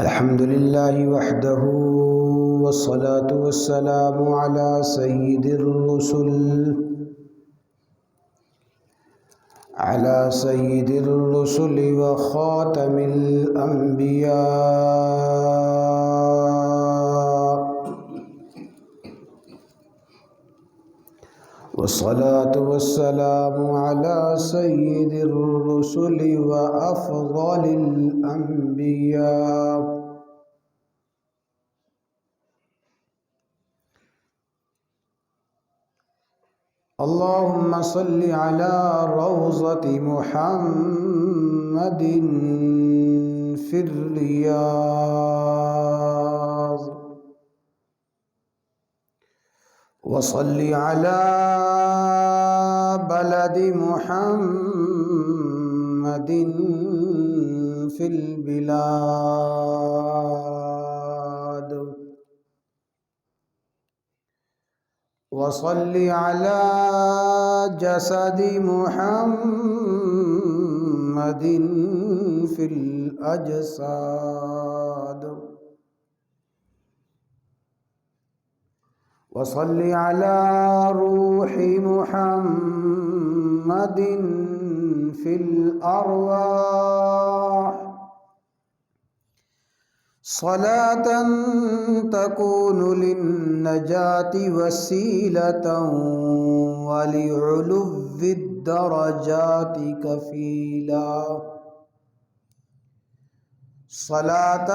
الحمد لله وحده والصلاة والسلام على سيد الرسل وخاتم الأنبياء، والصلاة والسلام على سيد الرسل وأفضل الأنبياء. اللهم صل على روضة محمد في الرياض، وصل على بلد محمد في البلاد، وصل على جسد محمد في الأجساد، وصل على روح محمد في الأرواح، صلاة تكون للنجاة وسيلة ولعلو الدرجات كفيلا، صلاة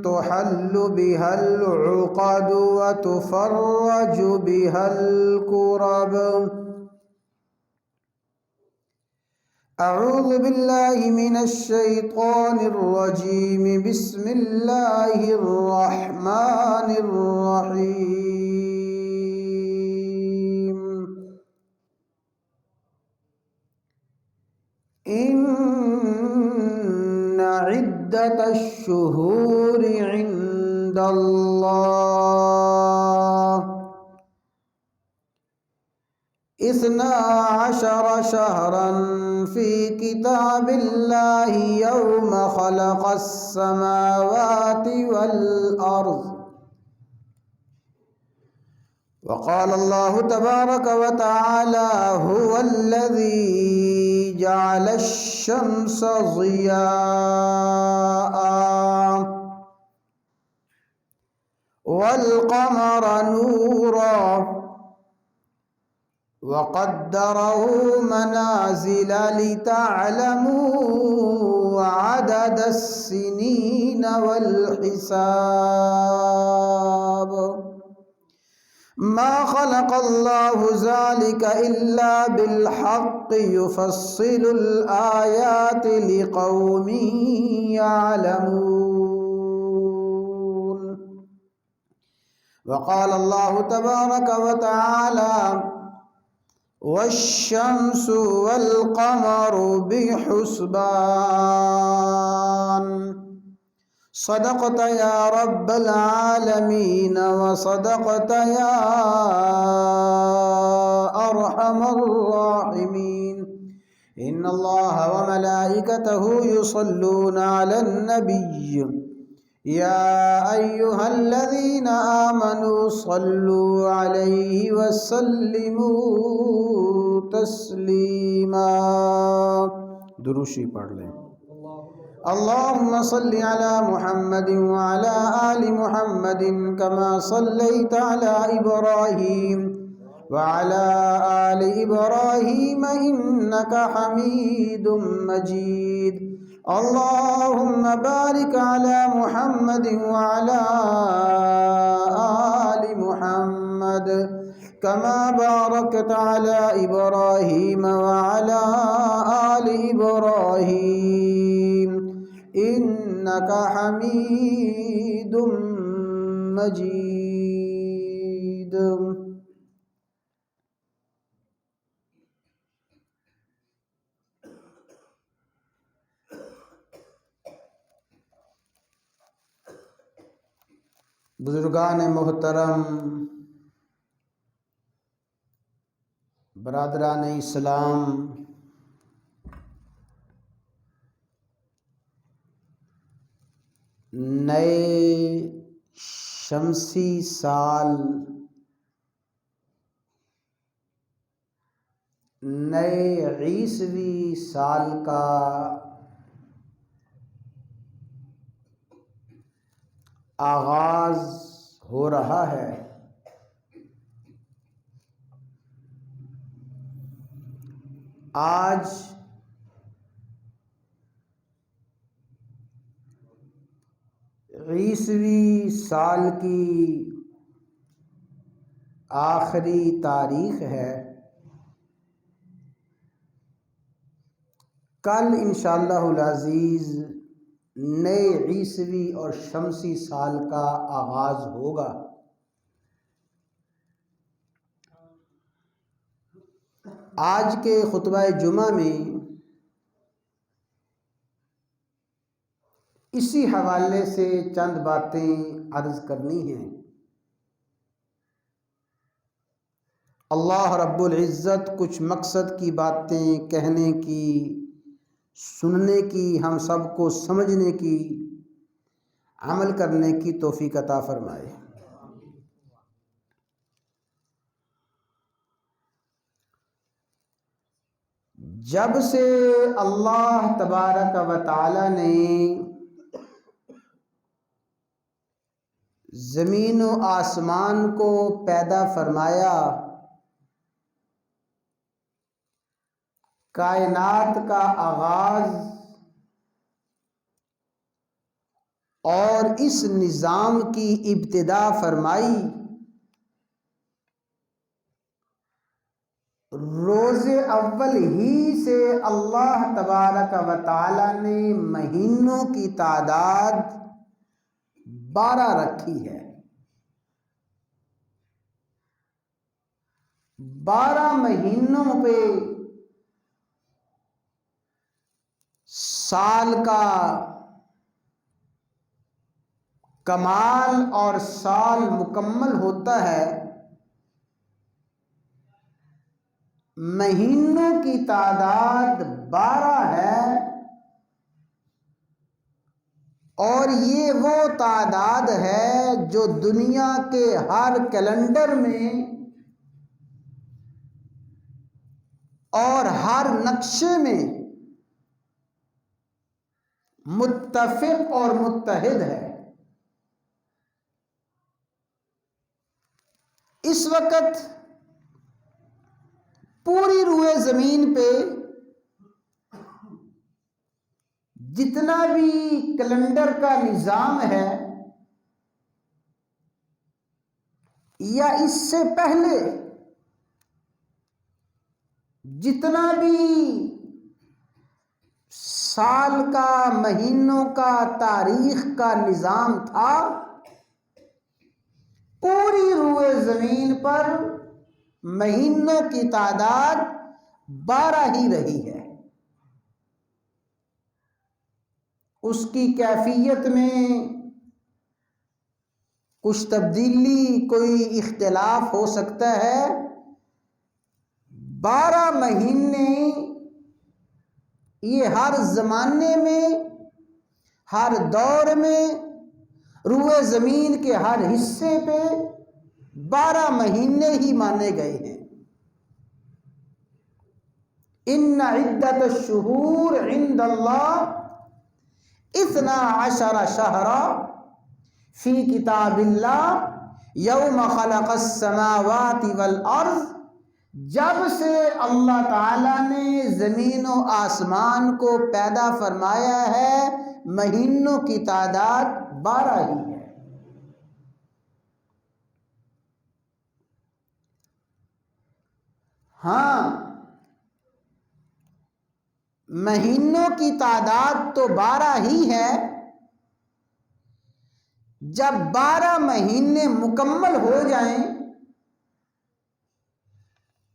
تحل بها العقد وتفرج بها الكرب. أعوذ بالله من الشيطان الرجيم. بسم الله الرحمن الرحيم. إن عدة الشهور عند الله 12 شهرا في كتاب الله يوم خلق السماوات والأرض. وقال الله تبارك وتعالى: هو الذي جعل الشمس ضياء والقمر نورا وقدره منازل لتعلموا عدد السنين والحساب. ما خلق الله ذلك إلا بالحق يفصل الآيات لقوم يعلمون. وقال الله تبارك وتعالى: والشمس والقمر بحسبان. صدقت يا رب العالمين وصدقت يا أرحم الراحمين. إن الله وملائكته يصلون على النبي يا أيها الذين آمنوا صلوا عليه وسلموا تسلیما. دروشی پڑھ لیں. اللهم صل على محمد وعلى آل محمد كما صليت على إبراهيم وعلى آل إبراهيم إنك حميد مجيد. اللهم بارك على محمد وعلى آل محمد كما باركت على إبراهيم وعلى آل إبراهيم إنك حميد مجيد. بزرگان محترم، برادران اسلام، نئے شمسی سال، نئے عیسوی سال کا آغاز ہو رہا ہے۔ آج عیسوی سال کی آخری تاریخ ہے۔ کل انشاءاللہ العزیز نئے عیسوی اور شمسی سال کا آغاز ہوگا۔ آج کے خطبہ جمعہ میں اسی حوالے سے چند باتیں عرض کرنی ہیں۔ اللہ رب العزت کچھ مقصد کی باتیں کہنے کی، سننے کی، ہم سب کو سمجھنے کی، عمل کرنے کی توفیق عطا فرمائے۔ جب سے اللہ تبارک و تعالی نے زمین و آسمان کو پیدا فرمایا، کائنات کا آغاز اور اس نظام کی ابتدا فرمائی، روز اول ہی سے اللہ تبارک و تعالی نے مہینوں کی تعداد 12 رکھی ہے۔ 12 مہینوں پہ سال کا کمال اور سال مکمل ہوتا ہے۔ مہینوں کی تعداد 12 ہے اور یہ وہ تعداد ہے جو دنیا کے ہر کیلنڈر میں اور ہر نقشے میں متفق اور متحد ہے۔ اس وقت پوری روئے زمین پہ جتنا بھی کیلنڈر کا نظام ہے یا اس سے پہلے جتنا بھی سال کا، مہینوں کا، تاریخ کا نظام تھا، پوری روئے زمین پر مہینوں کی تعداد 12 ہی رہی ہے۔ اس کی کیفیت میں کچھ تبدیلی، کوئی اختلاف ہو سکتا ہے۔ 12 مہینے یہ ہر زمانے میں، ہر دور میں، روئے زمین کے ہر حصے پہ 12 مہینے ہی مانے گئے ہیں۔ ان عدت الشہور عند اللہ 12 شہرا فی کتاب اللہ یوم خلق السماوات والارض، جب سے اللہ تعالی نے زمین و آسمان کو پیدا فرمایا ہے مہینوں کی تعداد 12 ہی ہے۔ ہاں، مہینوں کی تعداد تو 12 ہی ہے۔ جب 12 مہینے مکمل ہو جائیں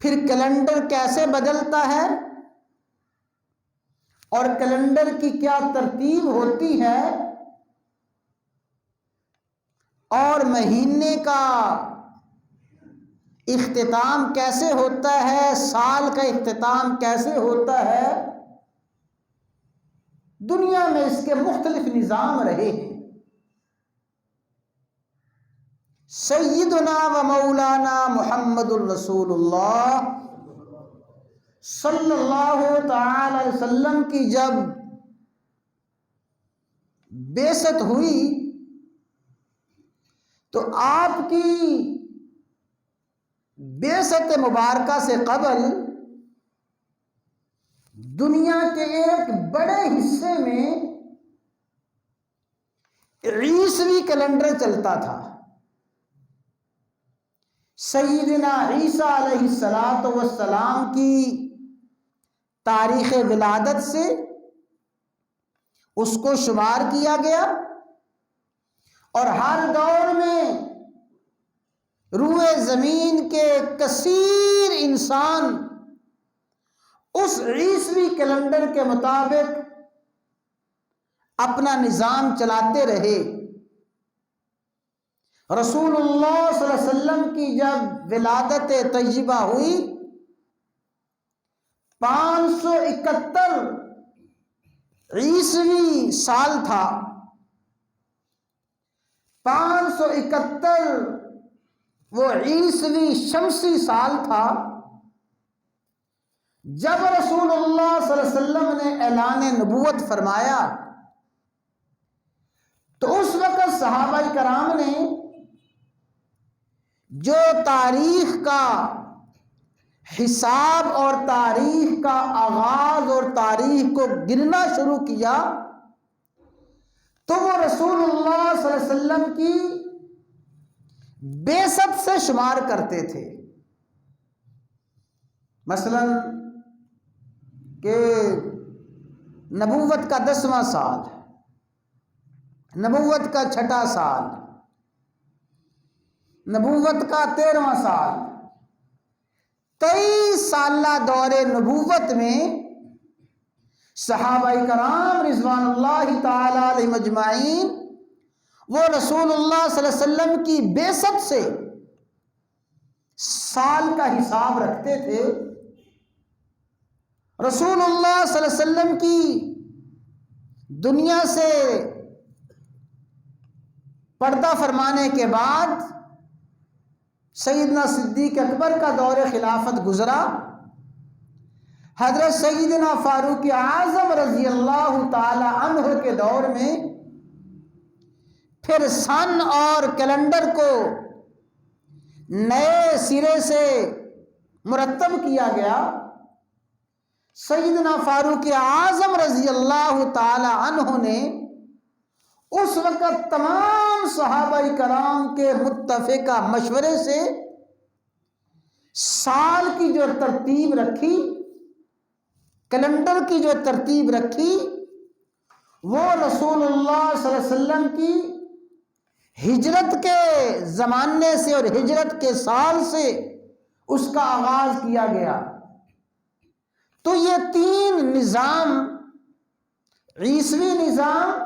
پھر کیلنڈر کیسے بدلتا ہے اور کیلنڈر کی کیا ترتیب ہوتی ہے اور مہینے کا اختتام کیسے ہوتا ہے، سال کا اختتام کیسے ہوتا ہے، دنیا میں اس کے مختلف نظام رہے ہیں۔ سیدنا و مولانا محمد الرسول اللہ صلی اللہ تعالی علیہ وسلم کی جب بعثت ہوئی تو آپ کی بعثت مبارکہ سے قبل دنیا کے ایک بڑے حصے میں عیسوی کیلنڈر چلتا تھا۔ سیدنا عیسیٰ علیہ السلام کی تاریخ ولادت سے اس کو شمار کیا گیا، اور ہر دور میں روئے زمین کے کثیر انسان اس عیسوی کیلنڈر کے مطابق اپنا نظام چلاتے رہے۔ رسول اللہ صلی اللہ علیہ وسلم کی جب ولادت طیبہ ہوئی 571 عیسوی سال تھا، 571 وہ عیسوی شمسی سال تھا جب رسول اللہ صلی اللہ علیہ وسلم نے اعلان نبوت فرمایا۔ تو اس وقت صحابہ کرام نے جو تاریخ کا حساب اور تاریخ کا آغاز اور تاریخ کو گننا شروع کیا تو وہ رسول اللہ صلی اللہ علیہ وسلم کی بعثت سے شمار کرتے تھے۔ مثلا کہ نبوت کا 10واں سال، نبوت کا 6واں سال، نبوت کا 13واں سال، 23 سالہ دور نبوت میں صحابہ کرام رضوان اللہ تعالی علیہم اجمعین وہ رسول اللہ صلی اللہ علیہ وسلم کی بعثت سے سال کا حساب رکھتے تھے۔ رسول اللہ صلی اللہ علیہ وسلم کی دنیا سے پردہ فرمانے کے بعد سیدنا صدیق اکبر کا دور خلافت گزرا، حضرت سیدنا فاروق اعظم رضی اللہ تعالی عنہ کے دور میں پھر سن اور کیلنڈر کو نئے سرے سے مرتب کیا گیا۔ سیدنا فاروق اعظم رضی اللہ تعالی عنہ نے اس وقت تمام صحابہ کرام کے متفقہ مشورے سے سال کی جو ترتیب رکھی، کیلنڈر کی جو ترتیب رکھی، وہ رسول اللہ صلی اللہ علیہ وسلم کی ہجرت کے زمانے سے اور ہجرت کے سال سے اس کا آغاز کیا گیا۔ تو یہ 3 نظام، عیسوی نظام،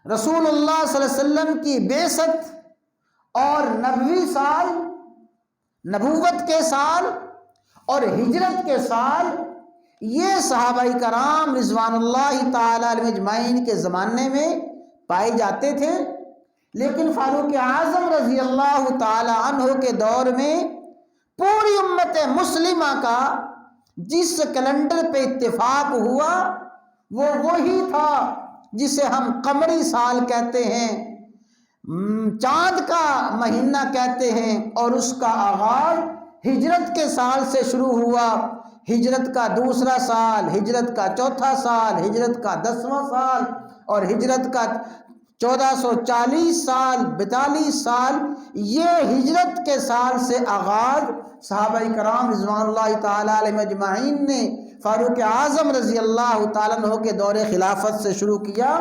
رسول اللہ صلی اللہ علیہ وسلم کی بعثت اور نبوی سال، نبوت کے سال اور ہجرت کے سال، یہ صحابہ کرام رضوان اللہ تعالی علیہم اجمعین کے زمانے میں پائے جاتے تھے۔ لیکن فاروق اعظم رضی اللہ تعالی عنہ کے دور میں پوری امت مسلمہ کا جس کیلنڈر پہ اتفاق ہوا وہ وہی تھا جسے ہم قمری سال کہتے ہیں، چاند کا مہینہ کہتے ہیں، اور اس کا آغاز ہجرت کے سال سے شروع ہوا۔ ہجرت کا 2واں سال، ہجرت کا 4تھا سال، ہجرت کا 10واں سال اور ہجرت کا 1440 سال، 42 سال، یہ ہجرت کے سال سے آغاز صحابہ کرام رضوان اللہ تعالی علیہم اجمعین نے فاروق اعظم رضی اللہ تعالیٰ عنہ کے دور خلافت سے شروع کیا۔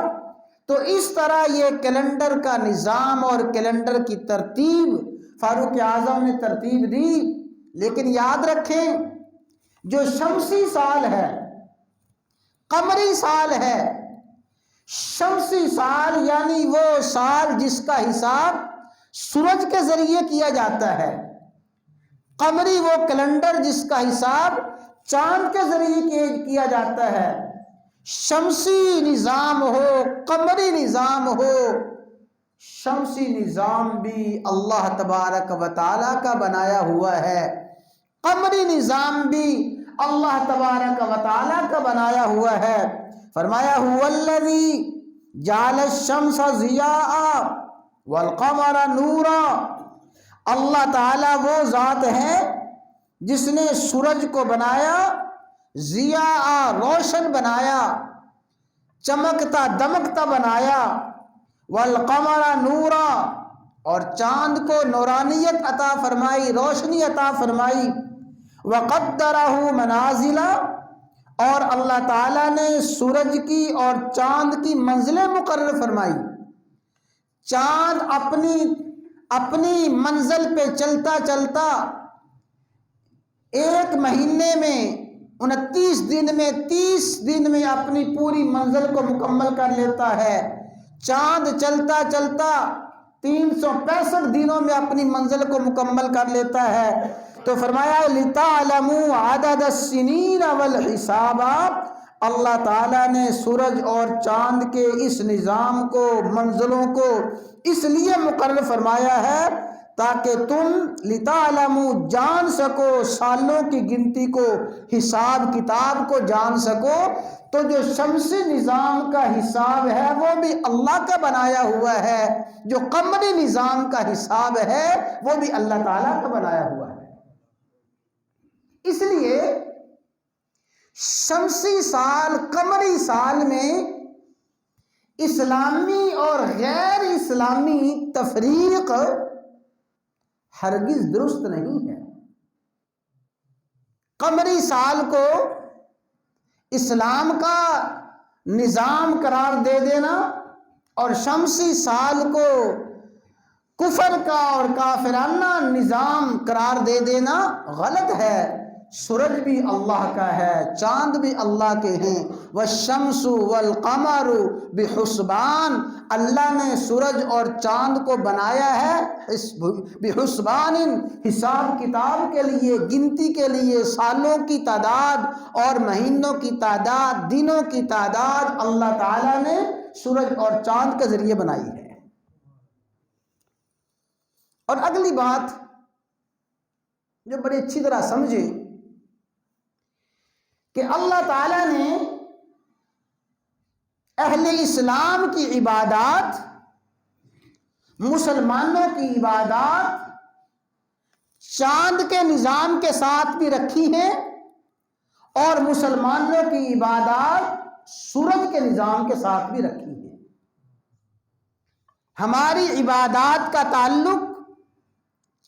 تو اس طرح یہ کیلنڈر کا نظام اور کیلنڈر کی ترتیب فاروق اعظم نے ترتیب دی۔ لیکن یاد رکھیں، جو شمسی سال ہے، قمری سال ہے، شمسی سال یعنی وہ سال جس کا حساب سورج کے ذریعے کیا جاتا ہے، قمری وہ کیلنڈر جس کا حساب چاند کے ذریعے کیا جاتا ہے۔ شمسی نظام ہو، قمری نظام ہو، شمسی نظام بھی اللہ تبارک و تعالیٰ کا بنایا ہوا ہے، قمری نظام بھی اللہ تبارک و تعالیٰ کا بنایا ہوا ہے۔ فرمایا هو الذی جعل الشمس ضیاء والقمر نورا، اللہ تعالیٰ وہ ذات ہے جس نے سورج کو بنایا ضیاء، روشن بنایا، چمکتا دمکتا بنایا، والقمر نورا، اور چاند کو نورانیت عطا فرمائی، روشنی عطا فرمائی، وقدرہ منازل، اور اللہ تعالیٰ نے سورج کی اور چاند کی منزلیں مقرر فرمائی۔ چاند اپنی منزل پہ چلتا چلتا ایک مہینے میں 29 دن میں 30 دن میں اپنی پوری منزل کو مکمل کر لیتا ہے۔ چاند چلتا چلتا 365 دنوں میں اپنی منزل کو مکمل کر لیتا ہے۔ تو فرمایا لِتَعْلَمُوا عَدَدَ السِّنِينَ وَالْحِسَابَ، اللہ تعالیٰ نے سورج اور چاند کے اس نظام کو، منزلوں کو اس لیے مقرر فرمایا ہے تاکہ تم لِتَعْلَمُوا جان سکو، سالوں کی گنتی کو، حساب کتاب کو جان سکو۔ تو جو شمسی نظام کا حساب ہے وہ بھی اللہ کا بنایا ہوا ہے، جو قمری نظام کا حساب ہے وہ بھی اللہ تعالیٰ کا بنایا ہوا ہے۔ اس لیے شمسی سال، قمری سال میں اسلامی اور غیر اسلامی تفریق ہرگز درست نہیں ہے۔ قمری سال کو اسلام کا نظام قرار دے دینا اور شمسی سال کو کفر کا اور کافرانہ نظام قرار دے دینا غلط ہے۔ سورج بھی اللہ کا ہے، چاند بھی اللہ کے ہیں۔ والشمس والقمر بحسبان، اللہ نے سورج اور چاند کو بنایا ہے بحسبان، حساب کتاب کے لیے، گنتی کے لیے، سالوں کی تعداد اور مہینوں کی تعداد، دنوں کی تعداد اللہ تعالیٰ نے سورج اور چاند کے ذریعے بنائی ہے۔ اور اگلی بات جو بڑی اچھی طرح سمجھے کہ اللہ تعالیٰ نے اہل اسلام کی عبادات، مسلمانوں کی عبادات چاند کے نظام کے ساتھ بھی رکھی ہیں اور مسلمانوں کی عبادات سورج کے نظام کے ساتھ بھی رکھی ہیں۔ ہماری عبادات کا تعلق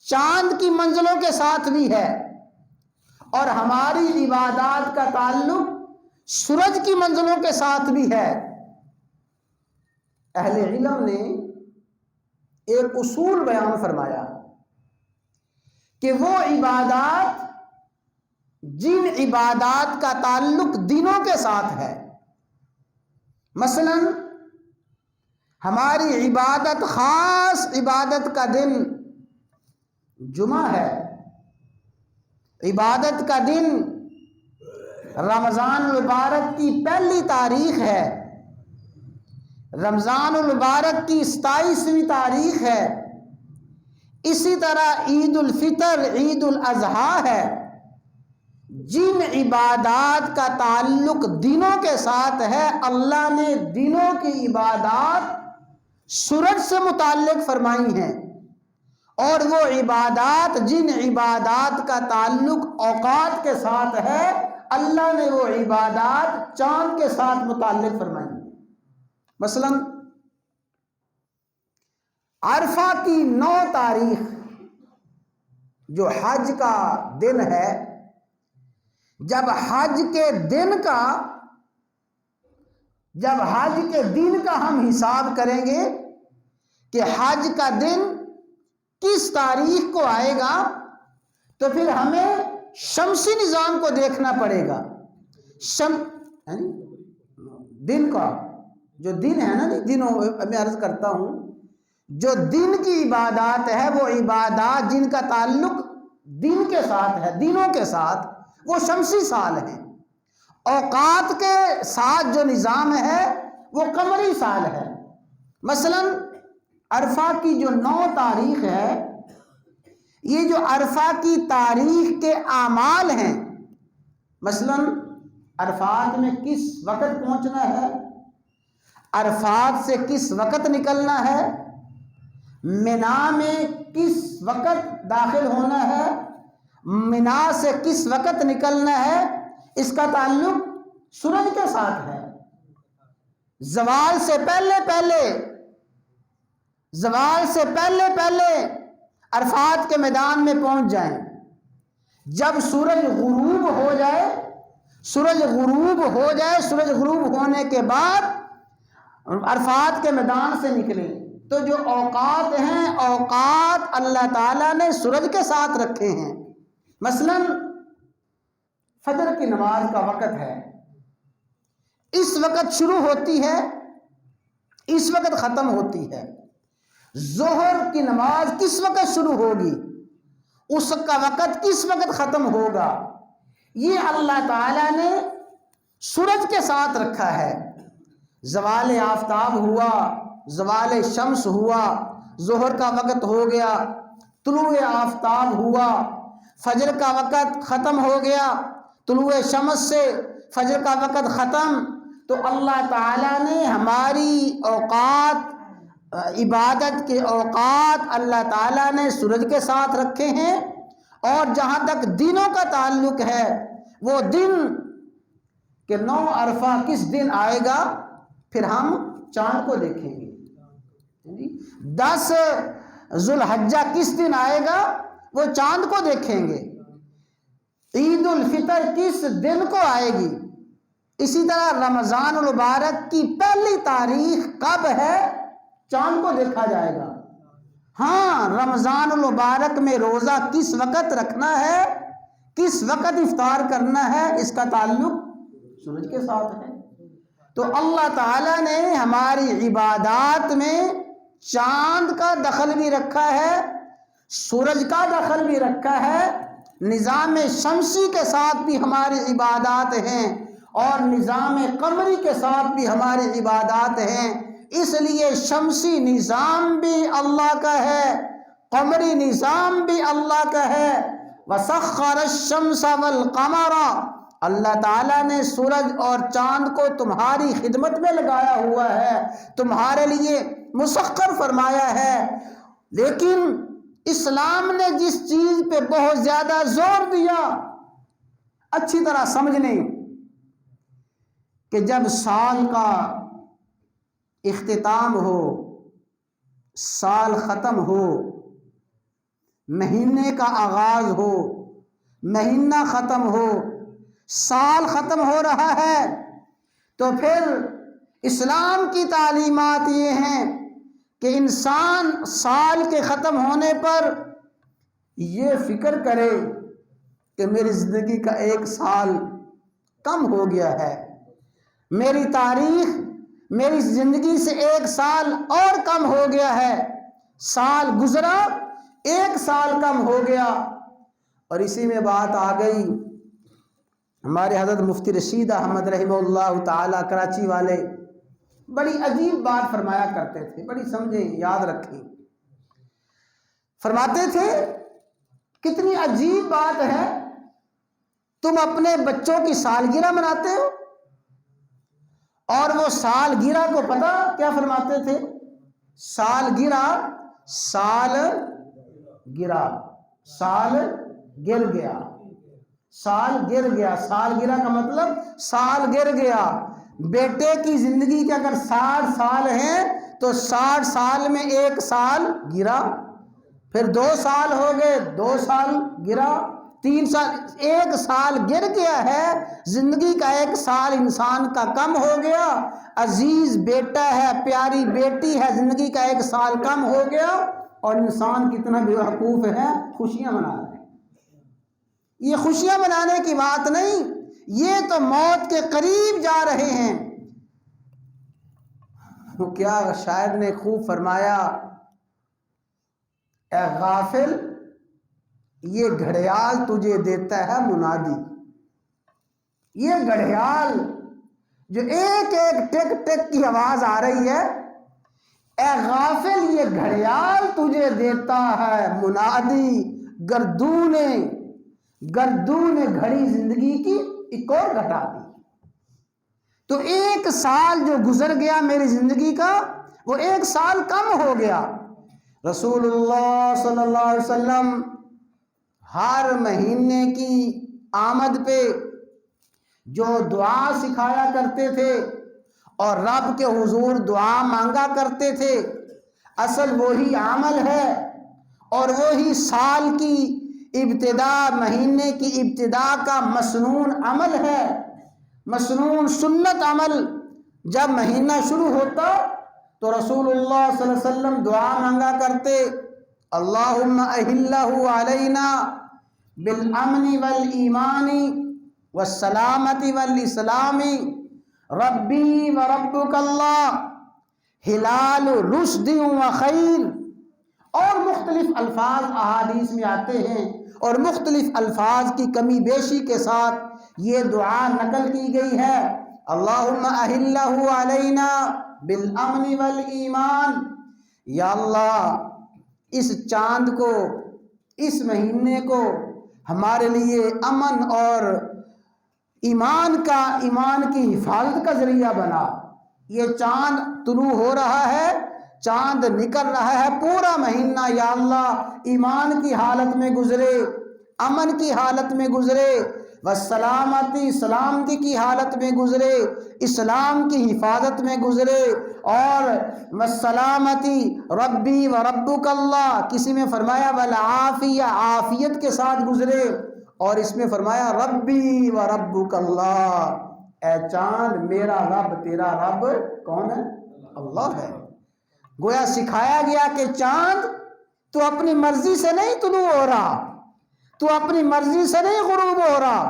چاند کی منزلوں کے ساتھ بھی ہے اور ہماری عبادات کا تعلق سورج کی منزلوں کے ساتھ بھی ہے۔ اہل علم نے ایک اصول بیان فرمایا کہ وہ عبادات جن عبادات کا تعلق دنوں کے ساتھ ہے، مثلا ہماری عبادت، خاص عبادت کا دن جمعہ ہے، عبادت کا دن رمضان المبارک کی پہلی تاریخ ہے، رمضان المبارک کی 27ویں تاریخ ہے، اسی طرح عید الفطر، عید الاضحیٰ ہے۔ جن عبادات کا تعلق دنوں کے ساتھ ہے، اللہ نے دنوں کی عبادات سورج سے متعلق فرمائی ہیں، اور وہ عبادات، جن عبادات کا تعلق اوقات کے ساتھ ہے، اللہ نے وہ عبادات چاند کے ساتھ متعلق فرمائی ہیں۔ مثلا عرفہ کی 9 تاریخ جو حج کا دن ہے، جب حج کے دن کا ہم حساب کریں گے کہ حج کا دن کس تاریخ کو آئے گا، تو پھر ہمیں شمسی نظام کو دیکھنا پڑے گا۔ دن کا جو دن ہے نا، دنوں میں عرض کرتا ہوں، جو دن کی عبادات ہے، وہ عبادات جن کا تعلق دن کے ساتھ ہے، دنوں کے ساتھ، وہ شمسی سال ہے۔ اوقات کے ساتھ جو نظام ہے وہ قمری سال ہے۔ مثلا عرفہ کی جو 9 تاریخ ہے، یہ جو عرفہ کی تاریخ کے اعمال ہیں، مثلا عرفات میں کس وقت پہنچنا ہے، عرفات سے کس وقت نکلنا ہے، منا میں کس وقت داخل ہونا ہے، منا سے کس وقت نکلنا ہے، اس کا تعلق سورج کے ساتھ ہے۔ زوال سے پہلے عرفات کے میدان میں پہنچ جائیں۔ جب سورج غروب ہو جائے، سورج غروب ہونے کے بعد عرفات کے میدان سے نکلیں، تو جو اوقات ہیں، اوقات اللہ تعالیٰ نے سورج کے ساتھ رکھے ہیں۔ مثلا فجر کی نماز کا وقت ہے، اس وقت شروع ہوتی ہے، اس وقت ختم ہوتی ہے۔ ظہر کی نماز کس وقت شروع ہوگی، اس کا وقت کس وقت ختم ہوگا، یہ اللہ تعالیٰ نے سورج کے ساتھ رکھا ہے۔ زوال آفتاب ہوا، زوال شمس ہوا، ظہر کا وقت ہو گیا، طلوع آفتاب ہوا، فجر کا وقت ختم ہو گیا، طلوع شمس سے فجر کا وقت ختم۔ تو اللہ تعالیٰ نے ہماری اوقات، عبادت کے اوقات اللہ تعالیٰ نے سورج کے ساتھ رکھے ہیں۔ اور جہاں تک دنوں کا تعلق ہے، وہ دن کہ 9 عرفہ کس دن آئے گا، پھر ہم چاند کو دیکھیں گے۔ 10 ذو الحجہ کس دن آئے گا، وہ چاند کو دیکھیں گے۔ عید الفطر کس دن کو آئے گی، اسی طرح رمضان المبارک کی پہلی تاریخ کب ہے، چاند کو دیکھا جائے گا۔ ہاں، رمضان المبارک میں روزہ کس وقت رکھنا ہے، کس وقت افطار کرنا ہے، اس کا تعلق سورج کے ساتھ ہے۔ تو اللہ تعالیٰ نے ہماری عبادات میں چاند کا دخل بھی رکھا ہے، سورج کا دخل بھی رکھا ہے، نظام شمسی کے ساتھ بھی ہماری عبادات ہیں، اور نظام قمری کے ساتھ بھی ہماری عبادات ہیں۔ اس لیے شمسی نظام بھی اللہ کا ہے، قمری نظام بھی اللہ کا ہے۔ وَسَخَّرَ الشَّمْسَ وَالْقَمَرَ، اللہ تعالیٰ نے سورج اور چاند کو تمہاری خدمت میں لگایا ہوا ہے، تمہارے لیے مسخر فرمایا ہے۔ لیکن اسلام نے جس چیز پہ بہت زیادہ زور دیا، اچھی طرح سمجھ لیں کہ جب سال کا اختتام ہو، سال ختم ہو، مہینے کا آغاز ہو، مہینہ ختم ہو، سال ختم ہو رہا ہے، تو پھر اسلام کی تعلیمات یہ ہیں کہ انسان سال کے ختم ہونے پر یہ فکر کرے کہ میری زندگی کا 1 سال کم ہو گیا ہے، میری تاریخ، میری زندگی سے 1 سال اور کم ہو گیا ہے، سال گزرا 1 سال کم ہو گیا۔ اور اسی میں بات آ گئی، ہمارے حضرت مفتی رشید احمد رحمہ اللہ تعالی کراچی والے بڑی عجیب بات فرمایا کرتے تھے، بڑی سمجھیں، یاد رکھیں۔ فرماتے تھے کتنی عجیب بات ہے، تم اپنے بچوں کی سالگرہ مناتے ہو، اور وہ سالگرہ کو پتہ کیا فرماتے تھے، سالگرہ، سال گرا، سال گر گیا، سال گر گیا، سالگرہ کا مطلب سال گر گیا۔ بیٹے کی زندگی کے اگر 60 سال ہیں تو 60 سال میں 1 سال گرا، پھر 2 سال ہو گئے، 2 سال گرا، 3 سال، 1 سال گر گیا ہے، زندگی کا 1 سال انسان کا کم ہو گیا۔ عزیز بیٹا ہے، پیاری بیٹی ہے، زندگی کا 1 سال کم ہو گیا، اور انسان کتنا بے وقوف ہے، خوشیاں منا رہا ہے۔ یہ خوشیاں منانے کی بات نہیں، یہ تو موت کے قریب جا رہے ہیں۔ وہ کیا شاعر نے خوب فرمایا، اے غافل یہ گھڑیال تجھے دیتا ہے منادی، یہ گھڑیال جو ایک ایک ٹک ٹک کی آواز آ رہی ہے، اے غافل یہ گھڑیال تجھے دیتا ہے منادی، گردون گھڑی زندگی کی ایک اور گھٹا دی۔ تو 1 سال جو گزر گیا میری زندگی کا، وہ 1 سال کم ہو گیا۔ رسول اللہ صلی اللہ علیہ وسلم ہر مہینے کی آمد پہ جو دعا سکھایا کرتے تھے اور رب کے حضور دعا مانگا کرتے تھے، اصل وہی عمل ہے اور وہی سال کی ابتدا، مہینے کی ابتدا کا مسنون عمل ہے، مسنون سنت عمل۔ جب مہینہ شروع ہوتا تو رسول اللہ صلی اللہ علیہ وسلم دعا مانگا کرتے، اللہم اہلہ علینا بالامن والایمان والسلامت والاسلام ربی وربک اللہ ہلال رشد وخیر۔ اور مختلف الفاظ احادیث میں آتے ہیں اور مختلف الفاظ کی کمی بیشی کے ساتھ یہ دعا نقل کی گئی ہے، اللہم اہلہ علینا بالامن والایمان۔ یا اللہ اس چاند کو، اس مہینے کو ہمارے لیے امن اور ایمان کی حفاظت کا ذریعہ بنا۔ یہ چاند طلوع ہو رہا ہے، چاند نکل رہا ہے، پورا مہینہ یا اللہ ایمان کی حالت میں گزرے، امن کی حالت میں گزرے، والسلامتی سلامتی کی حالت میں گزرے، اسلام کی حفاظت میں گزرے، اور والسلامتی ربی وربک اللہ، کسی میں فرمایا والعافیہ عافیت کے ساتھ گزرے، اور اس میں فرمایا ربی وربک اللہ، اے چاند میرا رب تیرا رب کون ہے؟ اللہ ہے۔ گویا سکھایا گیا کہ چاند تو اپنی مرضی سے نہیں طلوع ہو رہا، تو اپنی مرضی سے نہیں غروب ہو رہا،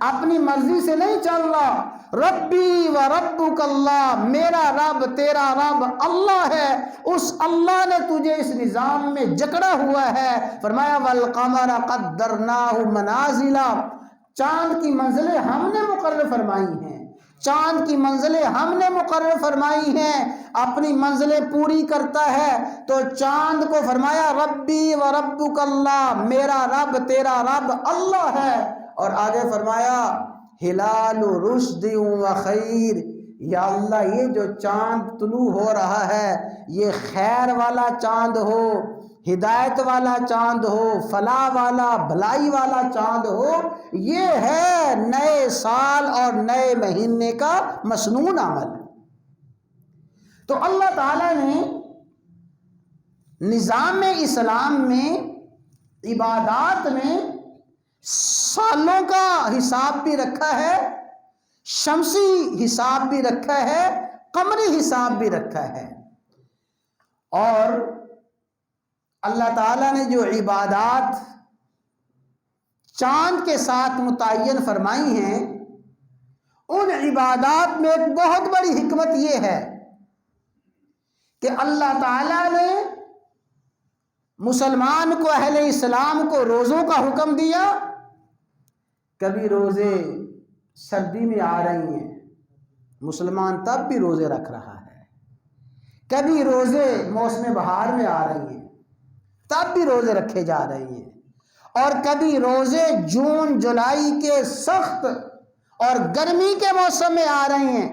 اپنی مرضی سے نہیں چل رہا، ربی وربک اللہ، میرا رب تیرا رب اللہ ہے، اس اللہ نے تجھے اس نظام میں جکڑا ہوا ہے۔ فرمایا والقمر قدرناہ منازل، چاند کی منزلیں ہم نے مقرر فرمائی ہیں، چاند کی منزلیں ہم نے مقرر فرمائی ہیں، اپنی منزلیں پوری کرتا ہے تو چاند کو فرمایا ربی وربک اللہ، میرا رب تیرا رب اللہ ہے، اور آگے فرمایا ہلال رشد وخیر، یا اللہ یہ جو چاند طلوع ہو رہا ہے یہ خیر والا چاند ہو، ہدایت والا چاند ہو، فلاح والا بھلائی والا چاند ہو، یہ ہے نئے سال اور نئے مہینے کا مسنون عمل۔ تو اللہ تعالیٰ نے نظام اسلام میں عبادات میں سالوں کا حساب بھی رکھا ہے، شمسی حساب بھی رکھا ہے، قمری حساب بھی رکھا ہے، اور اللہ تعالیٰ نے جو عبادات چاند کے ساتھ متعین فرمائی ہیں، ان عبادات میں ایک بہت بڑی حکمت یہ ہے کہ اللہ تعالیٰ نے مسلمان کو، اہل اسلام کو روزوں کا حکم دیا۔ کبھی روزے سردی میں آ رہی ہیں، مسلمان تب بھی روزے رکھ رہا ہے، کبھی روزے موسم بہار میں آ رہی ہیں تب بھی روزے رکھے جا رہے ہیں، اور کبھی روزے جون جولائی کے سخت اور گرمی کے موسم میں آ رہے ہیں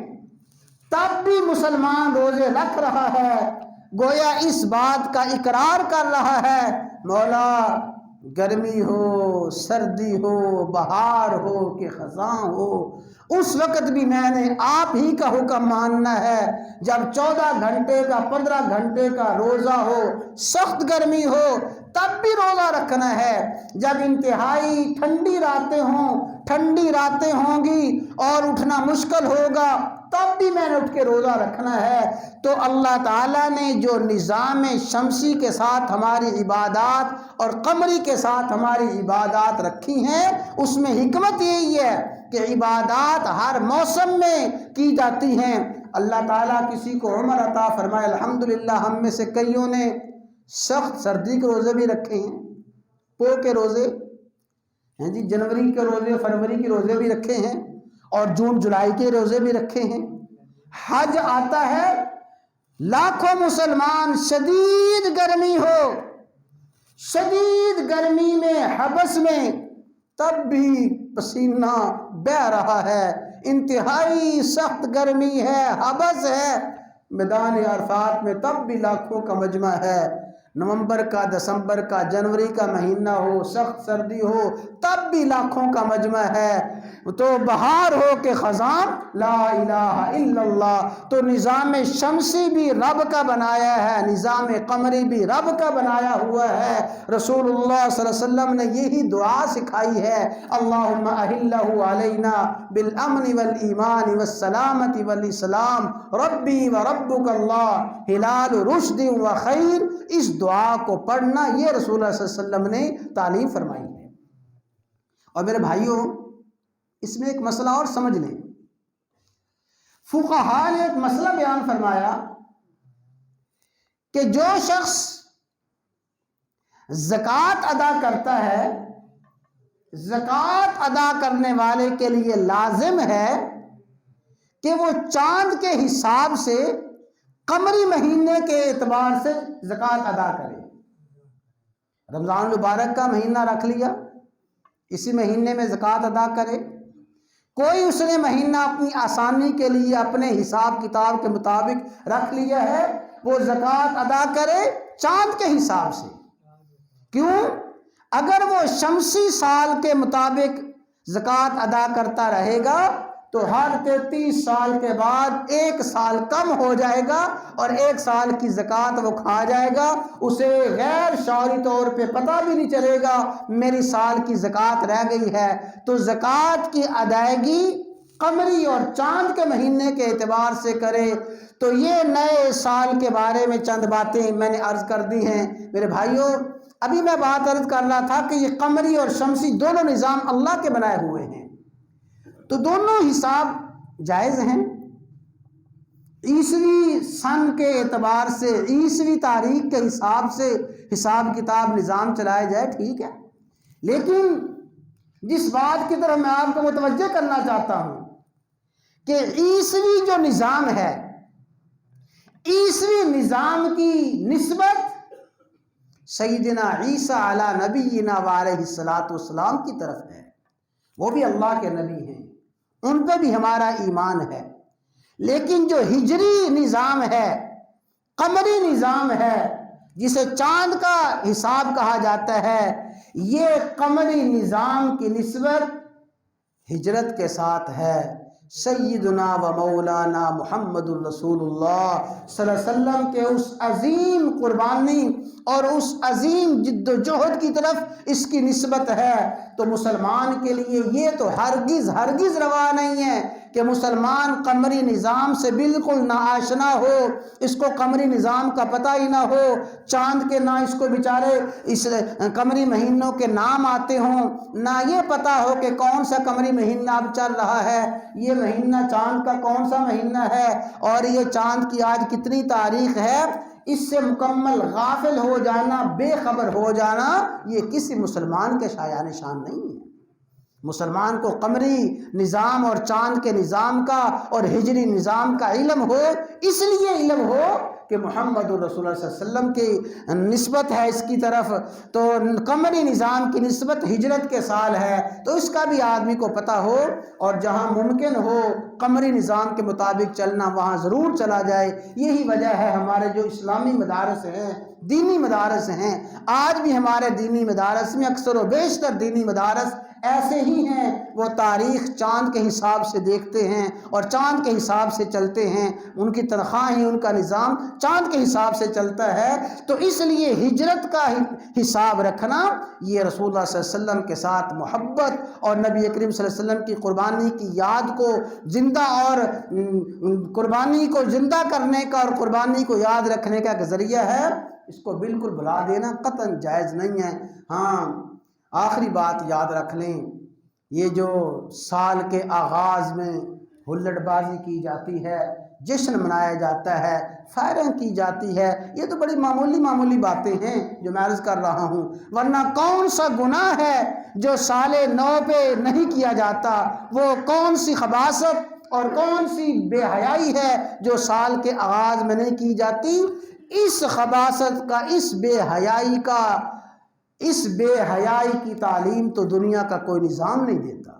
تب بھی مسلمان روزے رکھ رہا ہے، گویا اس بات کا اقرار کر رہا ہے مولا گرمی ہو، سردی ہو، بہار ہو کہ خزاں ہو، اس وقت بھی میں نے آپ ہی کا حکم ماننا ہے۔ جب 14 گھنٹے کا 15 گھنٹے کا روزہ ہو، سخت گرمی ہو تب بھی روزہ رکھنا ہے، جب انتہائی ٹھنڈی راتیں ہوں گی اور اٹھنا مشکل ہوگا تب بھی میں نے اٹھ کے روزہ رکھنا ہے۔ تو اللہ تعالیٰ نے جو نظام شمسی کے ساتھ ہماری عبادات اور قمری کے ساتھ ہماری عبادات رکھی ہیں، اس میں حکمت یہی ہے کہ عبادات ہر موسم میں کی جاتی ہیں۔ اللہ تعالیٰ کسی کو عمر عطا فرمائے، الحمدللہ ہم میں سے کئیوں نے سخت سردی کے روزے بھی رکھے ہیں، پو کے روزے ہیں جی، جنوری کے روزے، فروری کے روزے بھی رکھے ہیں، اور جون جولائی کے روزے بھی رکھے ہیں۔ حج آتا ہے لاکھوں مسلمان شدید گرمی ہو، شدید گرمی میں حبس میں، تب بھی پسینہ بہہ رہا ہے، انتہائی سخت گرمی ہے، حبس ہے میدان عرفات میں، تب بھی لاکھوں کا مجمع ہے۔ نومبر کا، دسمبر کا، جنوری کا مہینہ ہو، سخت سردی ہو، تب بھی لاکھوں کا مجمع ہے۔ تو بہار ہو کہ خزاں لا الہ الا اللہ، تو نظام شمسی بھی رب کا بنایا ہے، نظام قمری بھی رب کا بنایا ہوا ہے۔ رسول اللہ صلی اللہ علیہ وسلم نے یہی دعا سکھائی ہے، اللہم احلہ علینا بالامن والایمان والسلامت والاسلام ربی وربک اللہ ہلال رشد و خیر۔ اس دعا کو پڑھنا یہ رسول اللہ صلی اللہ علیہ وسلم نے تعلیم فرمائی ہے۔ اور میرے بھائیوں، اس میں ایک مسئلہ اور سمجھ لیں، فقہاء نے ایک مسئلہ بیان فرمایا کہ جو شخص زکوٰۃ ادا کرتا ہے، زکوٰۃ ادا کرنے والے کے لیے لازم ہے کہ وہ چاند کے حساب سے، قمری مہینے کے اعتبار سے زکوٰۃ ادا کرے۔ رمضان المبارک کا مہینہ رکھ لیا، اسی مہینے میں زکوٰۃ ادا کرے۔ کوئی اس نے مہینہ اپنی آسانی کے لیے اپنے حساب کتاب کے مطابق رکھ لیا ہے، وہ زکوٰۃ ادا کرے چاند کے حساب سے۔ کیوں؟ اگر وہ شمسی سال کے مطابق زکوٰۃ ادا کرتا رہے گا تو ہر 33 سال کے بعد ایک سال کم ہو جائے گا اور ایک سال کی زکوٰۃ وہ کھا جائے گا، اسے غیر شعوری طور پہ پتہ بھی نہیں چلے گا میری سال کی زکوٰۃ رہ گئی ہے۔ تو زکوٰۃ کی ادائیگی قمری اور چاند کے مہینے کے اعتبار سے کرے۔ تو یہ نئے سال کے بارے میں چند باتیں میں نے عرض کر دی ہیں۔ میرے بھائیوں، ابھی میں بات عرض کر رہا تھا کہ یہ قمری اور شمسی دونوں نظام اللہ کے بنائے ہوئے ہیں، تو دونوں حساب جائز ہیں۔ عیسوی سن کے اعتبار سے، عیسوی تاریخ کے حساب سے حساب کتاب نظام چلایا جائے، ٹھیک ہے، لیکن جس بات کی طرف میں آپ کو متوجہ کرنا چاہتا ہوں کہ عیسوی جو نظام ہے، عیسوی نظام کی نسبت سیدنا عیسیٰ علی نبینا وعلیہ السلام کی طرف ہے، وہ بھی اللہ کے نبی ہیں، ان پہ بھی ہمارا ایمان ہے۔ لیکن جو ہجری نظام ہے، قمری نظام ہے، جسے چاند کا حساب کہا جاتا ہے، یہ قمری نظام کی نسبت ہجرت کے ساتھ ہے۔ سیدنا و مولانا محمد الرسول اللہ صلی اللہ علیہ وسلم کے اس عظیم قربانی اور اس عظیم جد و جہد کی طرف اس کی نسبت ہے۔ تو مسلمان کے لیے یہ تو ہرگز روا نہیں ہے کہ مسلمان قمری نظام سے بالکل ناآشنا ہو، اس کو قمری نظام کا پتہ ہی نہ ہو، چاند کے نہ اس کو بیچارے اس قمری مہینوں کے نام آتے ہوں، نہ یہ پتہ ہو کہ کون سا قمری مہینہ اب چل رہا ہے، یہ مہینہ چاند کا کون سا مہینہ ہے اور یہ چاند کی آج کتنی تاریخ ہے۔ اس سے مکمل غافل ہو جانا، بے خبر ہو جانا، یہ کسی مسلمان کے شایان شان نہیں ہے۔ مسلمان کو قمری نظام اور چاند کے نظام کا اور ہجری نظام کا علم ہو، اس لیے علم ہو کہ محمد رسول اللہ صلی اللہ علیہ وسلم کی نسبت ہے اس کی طرف، تو قمری نظام کی نسبت ہجرت کے سال ہے، تو اس کا بھی آدمی کو پتہ ہو، اور جہاں ممکن ہو قمری نظام کے مطابق چلنا وہاں ضرور چلا جائے۔ یہی وجہ ہے ہمارے جو اسلامی مدارس ہیں، دینی مدارس ہیں، آج بھی ہمارے دینی مدارس میں اکثر و بیشتر دینی مدارس ایسے ہی ہیں، وہ تاریخ چاند کے حساب سے دیکھتے ہیں اور چاند کے حساب سے چلتے ہیں، ان کی تنخواہیں، ان کا نظام چاند کے حساب سے چلتا ہے۔ تو اس لیے ہجرت کا حساب رکھنا یہ رسول اللہ صلی اللہ علیہ وسلم کے ساتھ محبت اور نبی کریم صلی اللہ علیہ وسلم کی قربانی کی یاد کو زندہ اور قربانی کو زندہ کرنے کا اور قربانی کو یاد رکھنے کا ایک ذریعہ ہے، اس کو بالکل بھلا دینا قطعاً جائز نہیں ہے۔ ہاں، آخری بات یاد رکھ لیں، یہ جو سال کے آغاز میں ہلڑ بازی کی جاتی ہے، جشن منایا جاتا ہے، فائرنگ کی جاتی ہے، یہ تو بڑی معمولی باتیں ہیں جو میں عرض کر رہا ہوں، ورنہ کون سا گناہ ہے جو سال نو پہ نہیں کیا جاتا، وہ کون سی خباثت اور کون سی بے حیائی ہے جو سال کے آغاز میں نہیں کی جاتی؟ اس خباثت کا، اس بے حیائی کی تعلیم تو دنیا کا کوئی نظام نہیں دیتا۔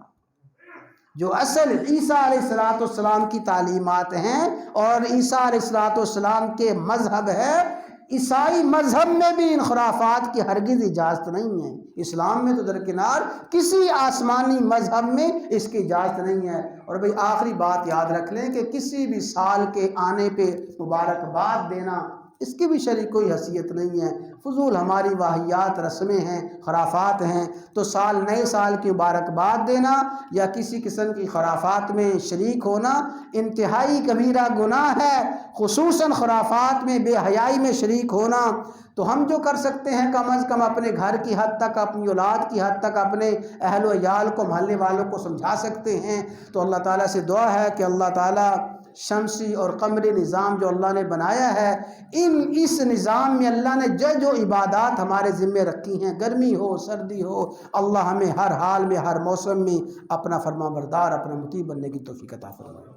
جو اصل عیسیٰ علیہ السلام کی تعلیمات ہیں اور عیسیٰ علیہ السلام کے مذہب ہے، عیسائی مذہب میں بھی ان خرافات کی ہرگز اجازت نہیں ہے۔ اسلام میں تو درکنار، کسی آسمانی مذہب میں اس کی اجازت نہیں ہے۔ اور بھئی آخری بات یاد رکھ لیں کہ کسی بھی سال کے آنے پہ مبارکباد دینا، اس کی بھی شرعی کوئی حیثیت نہیں ہے، فضول ہماری واہیات رسمیں ہیں، خرافات ہیں۔ تو نئے سال کی مبارکباد دینا یا کسی قسم کی خرافات میں شریک ہونا انتہائی کبیرہ گناہ ہے، خصوصاً خرافات میں بے حیائی میں شریک ہونا۔ تو ہم جو کر سکتے ہیں کم از کم اپنے گھر کی حد تک، اپنی اولاد کی حد تک، اپنے اہل و عیال کو، محلے والوں کو سمجھا سکتے ہیں۔ تو اللہ تعالیٰ سے دعا ہے کہ اللہ تعالیٰ شمسی اور قمری نظام جو اللہ نے بنایا ہے، اس نظام میں اللہ نے جو عبادات ہمارے ذمے رکھی ہیں، گرمی ہو سردی ہو، اللہ ہمیں ہر حال میں، ہر موسم میں اپنا فرما بردار، اپنا مطیع بننے کی توفیق عطا فرمائے۔